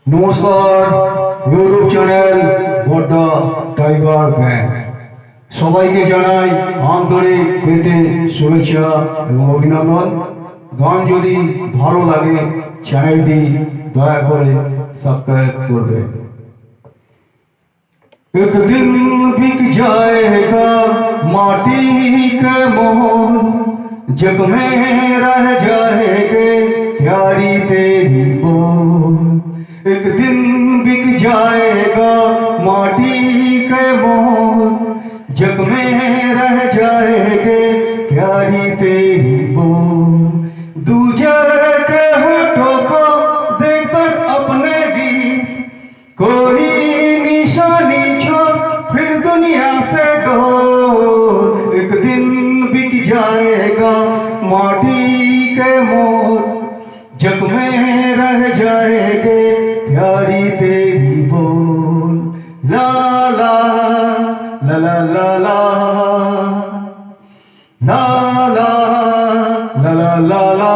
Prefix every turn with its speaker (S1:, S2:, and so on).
S1: নমস্কার, YouTube channel বড্ডা tiger fan সবাইকে জানাই আন্তরিক প্রীতি শুভেচ্ছা এবং অভিনন্দন। গান যদি ভালো লাগে চ্যানেলটি দয়া করে সাবস্ক্রাইব করবেন। एक दिन बिक जाएगा माटी के मोल, जग में रह जाएंगे प्यारी तेरी बोल। एक दिन बिक जाएगा माटी के मोल, जग में रह जाएंगे प्यारी तेरी बोल। दूजे के होठों को देकर अपने गीत कोई निशानी छोड़ फिर दुनिया से डोल। एक दिन बिक जाएगा माटी के मोल, जग में रह जाएंगे प्यारी तेरी बोल। ला ला ला ला ला ला ला ला ला ला ला ला